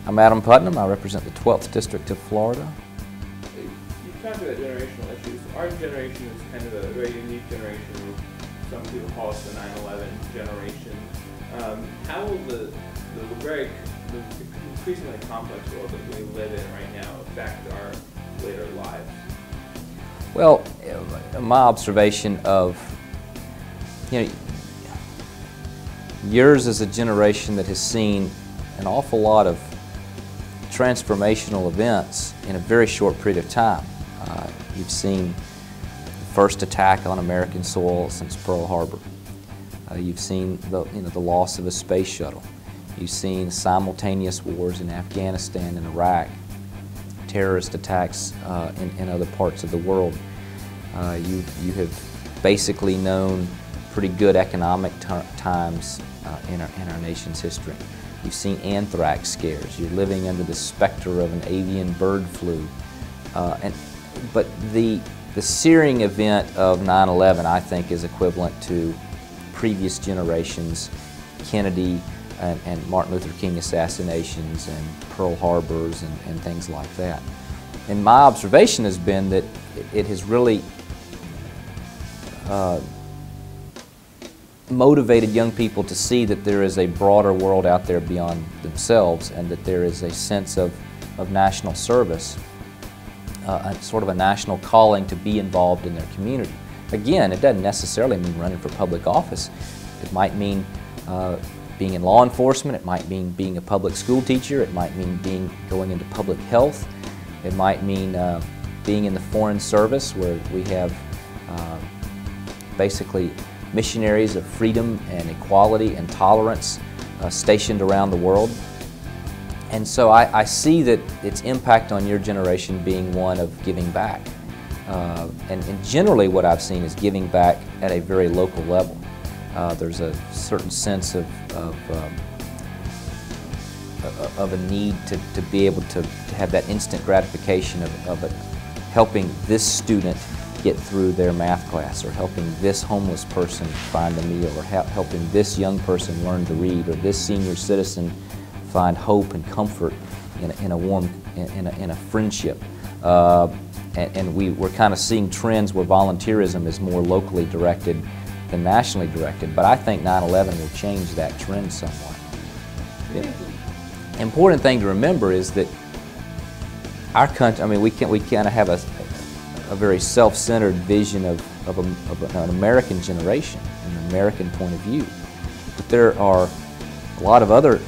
I'm Adam Putnam. I represent the 12th District of Florida. You talked about generational issues. Our generation is kind of a very unique generation. Some people call us the 9/11 generation. How will the increasingly complex world that we live in right now affect our later lives? Well, my observation of, yours is a generation that has seen an awful lot of transformational events in a very short period of time. You've seen the first attack on American soil since Pearl Harbor. You've seen the loss of a space shuttle. You've seen simultaneous wars in Afghanistan and Iraq, terrorist attacks in other parts of the world. You have basically known pretty good economic times in our nation's history. You've seen anthrax scares. You're living under the specter of an avian bird flu. But the searing event of 9/11, I think, is equivalent to previous generations, Kennedy and Martin Luther King assassinations and Pearl Harbors and things like that. And my observation has been that it has really motivated young people to see that there is a broader world out there beyond themselves, and that there is a sense of national service, sort of a national calling to be involved in their community. Again, it doesn't necessarily mean running for public office. It might mean being in law enforcement. It might mean being a public school teacher. It might mean going into public health. It might mean being in the foreign service, where we have basically missionaries of freedom and equality and tolerance stationed around the world. And so I see that its impact on your generation being one of giving back. And generally what I've seen is giving back at a very local level. There's a certain sense of a need to be able to have that instant gratification of helping this student get through their math class, or helping this homeless person find a meal, or helping this young person learn to read, or this senior citizen find hope and comfort in a friendship. And we're kind of seeing trends where volunteerism is more locally directed than nationally directed. But I think 9/11 will change that trend somewhat. The important thing to remember is that our country, I mean, we kind of have a very self-centered vision of an American generation, an American point of view. But there are a lot of other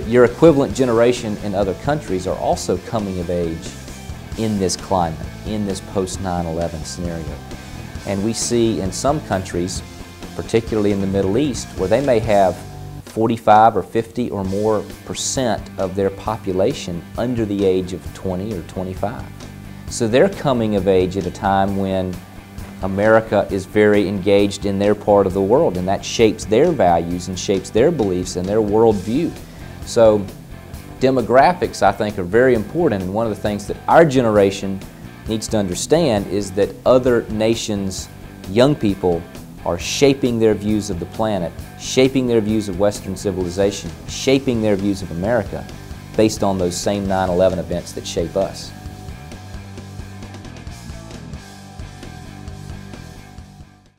your equivalent generation in other countries are also coming of age in this climate, in this post-9/11 scenario. And we see in some countries, particularly in the Middle East, where they may have 45 or 50 or more % of their population under the age of 20 or 25. So they're coming of age at a time when America is very engaged in their part of the world, and that shapes their values and shapes their beliefs and their worldview. So demographics, I think, are very important, and one of the things that our generation needs to understand is that other nations' young people are shaping their views of the planet, shaping their views of Western civilization, shaping their views of America based on those same 9/11 events that shape us.